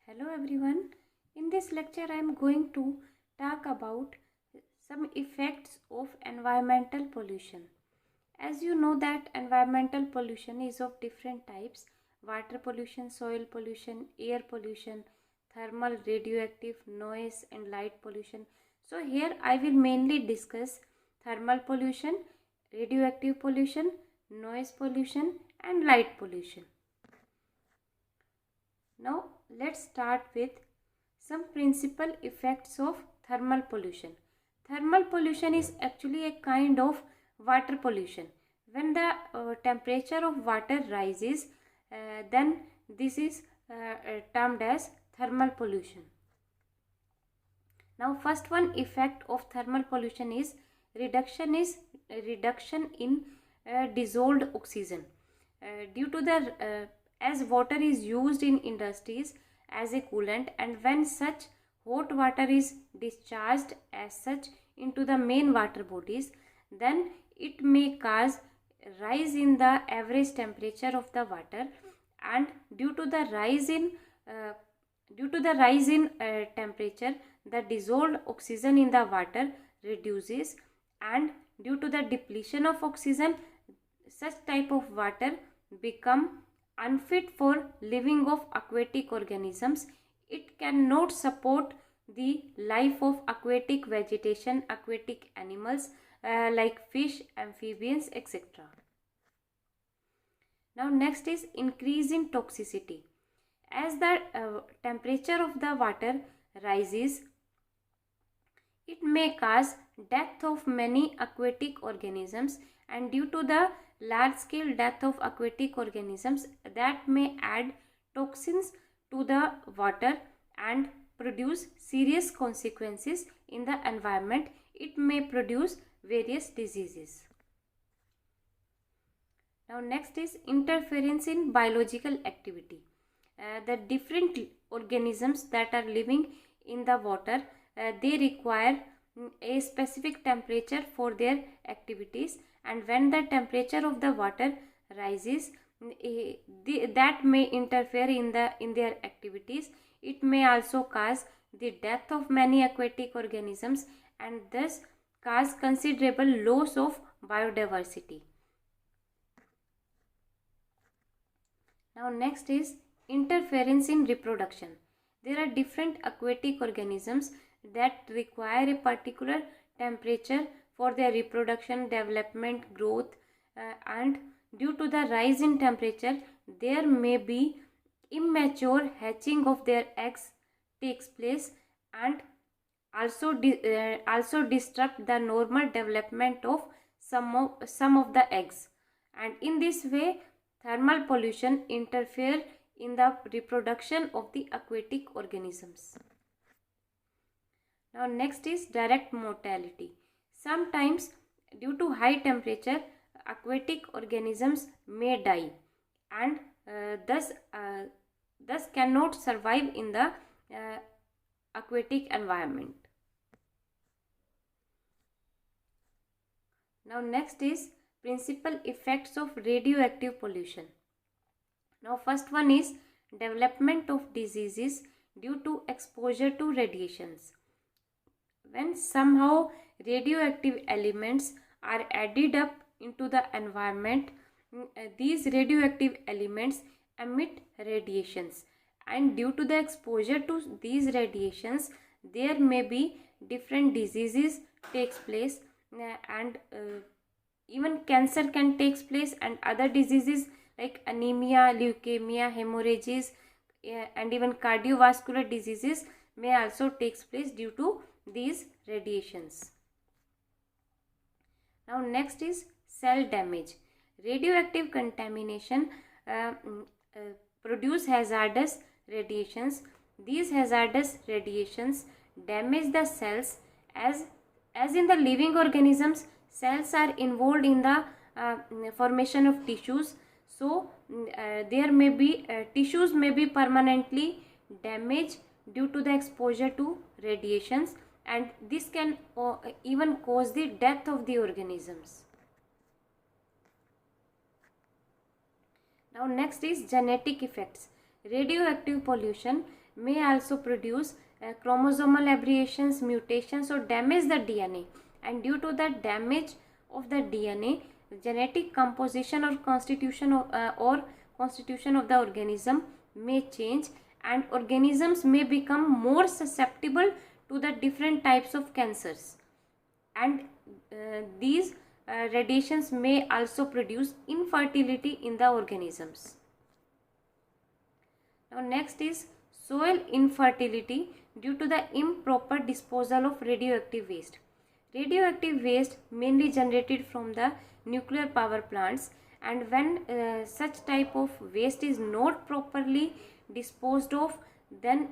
Hello everyone. In this lecture I am going to talk about some effects of environmental pollution. As you know that environmental pollution is of different types: water pollution, soil pollution, air pollution, thermal, radioactive, noise and light pollution. So here I will mainly discuss thermal pollution, radioactive pollution, noise pollution and light pollution. Now let's start with some principal effects of thermal pollution. Thermal pollution is actually a kind of water pollution. When the temperature of water rises, then this is termed as thermal pollution. Now first one effect of thermal pollution is reduction in dissolved oxygen. Due to the as water is used in industries as a coolant, and when such hot water is discharged as such into the main water bodies, then it may cause rise in the average temperature of the water, and due to the rise in temperature, the dissolved oxygen in the water reduces, and due to the depletion of oxygen, such type of water become unfit for living of aquatic organisms. It cannot support the life of aquatic vegetation, aquatic animals like fish, amphibians, etc. Now next is increase in toxicity. As the temperature of the water rises, it may cause death of many aquatic organisms, and due to the large scale death of aquatic organisms, that may add toxins to the water and produce serious consequences in the environment. It may produce various diseases. Now next is interference in biological activity. The different organisms that are living in the water, they require a specific temperature for their activities, and when the temperature of the water rises, that may interfere in their activities. It may also cause the death of many aquatic organisms and thus cause considerable loss of biodiversity. Now next is interference in reproduction. There are different aquatic organisms that require a particular temperature for their reproduction, development, growth, and due to the rise in temperature, there may be immature hatching of their eggs takes place, and also disrupt the normal development of some of the eggs, and in this way thermal pollution interfere in the reproduction of the aquatic organisms. Now next is direct mortality. Sometimes due to high temperature, aquatic organisms may die, and thus cannot survive in the aquatic environment. Now next is principal effects of radioactive pollution. Now first one is development of diseases due to exposure to radiations. When somehow radioactive elements are added up into the environment, these radioactive elements emit radiations, and due to the exposure to these radiations, there may be different diseases takes place, and even cancer can take place, and other diseases like anemia, leukemia, hemorrhages, and even cardiovascular diseases may also take place due to these radiations. Now next is cell damage. Radioactive contamination produce hazardous radiations. These hazardous radiations damage the cells. As in the living organisms, cells are involved in the formation of tissues. So there may be tissues may be permanently damaged due to the exposure to radiations, and this can even cause the death of the organisms. Now next is genetic effects. Radioactive pollution may also produce chromosomal aberrations, mutations, or damage the DNA. And due to the damage of the DNA, genetic composition or constitution of the organism may change, and organisms may become more susceptible to the different types of cancers. And these radiations may also produce infertility in the organisms. Now next is soil infertility due to the improper disposal of radioactive waste. Radioactive waste mainly generated from the nuclear power plants, and when such type of waste is not properly disposed of, then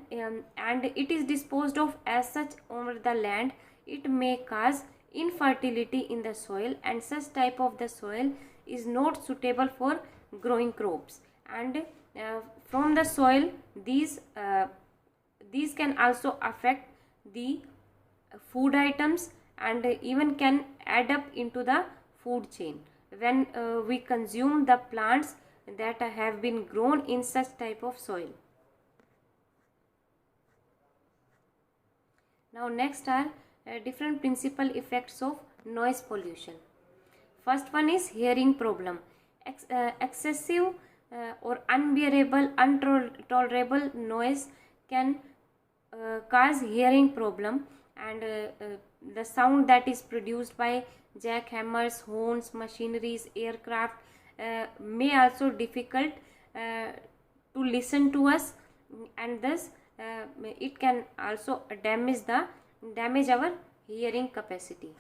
and it is disposed of as such over the land, it may cause infertility in the soil, and such type of the soil is not suitable for growing crops. And from the soil, these can also affect the food items, and even can add up into the food chain when we consume the plants that have been grown in such type of soil. Now next are different principal effects of noise pollution. First one is hearing problem. Excessive or unbearable, intolerable noise can cause hearing problem, and the sound that is produced by jackhammers, horns, machineries, aircraft may also difficult to listen to us, and thus it can also damage our hearing capacity.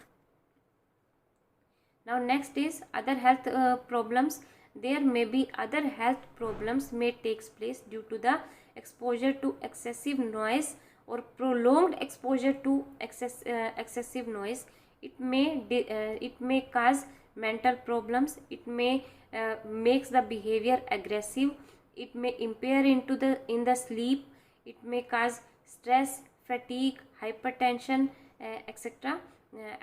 Now next is other health problems. There may be other health problems may takes place due to the exposure to excessive noise or prolonged exposure to excessive noise. It may cause mental problems. It may makes the behavior aggressive. It may impair in the sleep. It may cause stress, fatigue, hypertension, etc.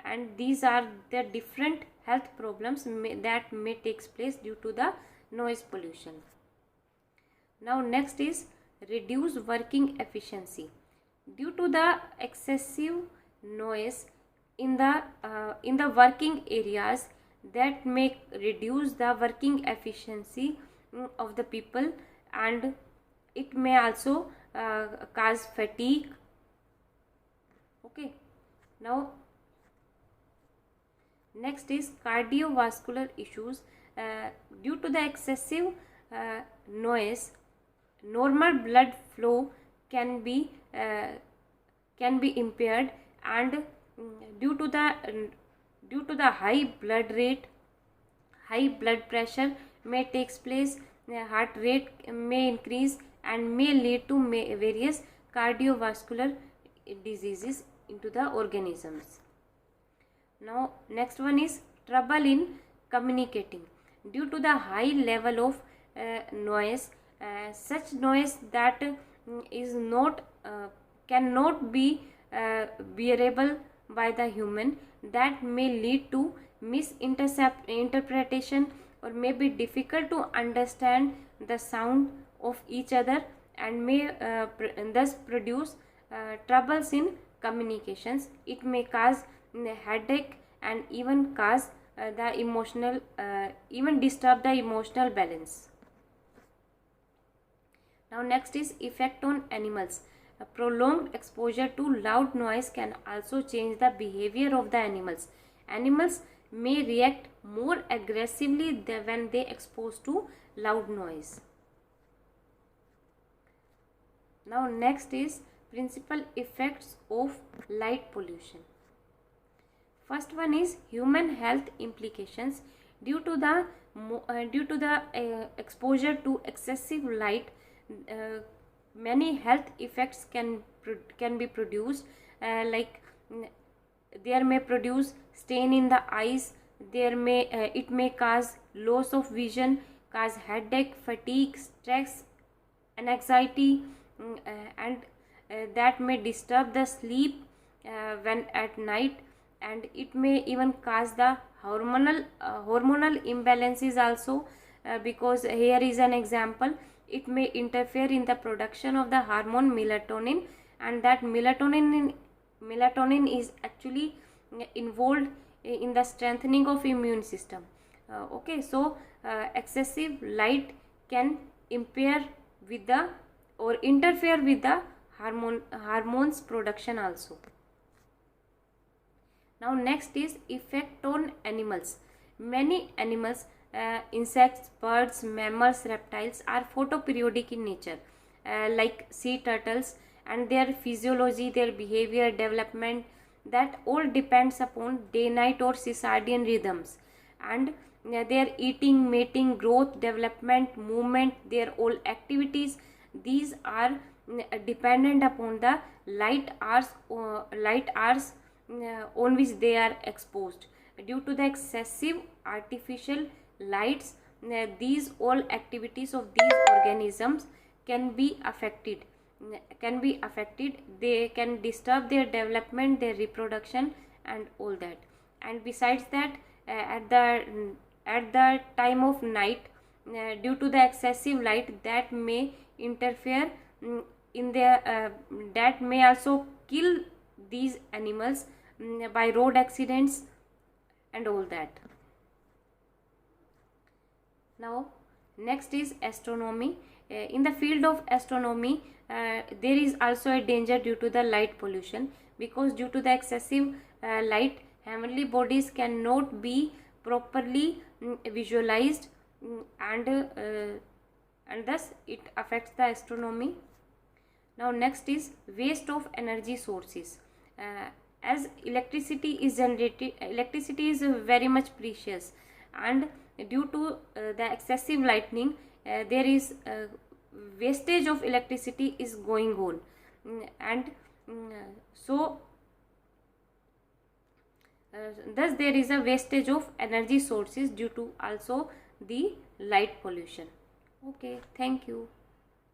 And these are the different health problems that may takes place due to the noise pollution. Now next is reduce working efficiency. Due to the excessive noise in the working areas, that may reduce the working efficiency of the people, and it may also cause fatigue. Okay, now next is cardiovascular issues. Due to the excessive noise, normal blood flow can be impaired, and due to the high blood rate, high blood pressure may takes place, heart rate may increase, and may lead to various cardiovascular diseases into the organisms. Now next one is trouble in communicating. Due to the high level of noise, such noise that is not cannot be bearable by the human, that may lead to misinterpretation, or may be difficult to understand the sound of each other, and may thus produce troubles in communications. It may cause headache, and even cause the emotional even disturb the emotional balance. Now next is effect on animals. A prolonged exposure to loud noise can also change the behavior of the animals. Animals may react more aggressively when they exposed to loud noise. Now next is principal effects of light pollution. First one is human health implications. Due to the exposure to excessive light, many health effects can be produced, like there may produce stain in the eyes, it may cause loss of vision, cause headache, fatigue, stress, and anxiety, and that may disturb the sleep when at night, and it may even cause the hormonal imbalances also, because here is an example. it may interfere in the production of the hormone melatonin, and that melatonin is actually involved in the strengthening of immune system. Okay, so excessive light can impair with the or interfere with the hormones production also. Now next is effect on animals. Many animals, insects, birds, mammals, reptiles are photoperiodic in nature, like sea turtles, and their physiology, their behavior, development, that all depends upon day night or circadian rhythms, and their eating, mating, growth, development, movement, their all activities, these are dependent upon the light hours on which they are exposed. Due to the excessive artificial lights, these all activities of these organisms can be affected. They can disturb their development, their reproduction, and all that. And besides that, at the time of night, due to the excessive light, that may interfere in their that may also kill these animals by road accidents and all that. Now next is astronomy. In the field of astronomy, there is also a danger due to the light pollution, because due to the excessive light, heavenly bodies cannot be properly visualized, and thus it affects the astronomy. Now next is waste of energy sources. As electricity is very much precious, and due to the excessive lightning, there is wastage of electricity is going on, and so thus there is a wastage of energy sources due to also the light pollution. Okay, thank you.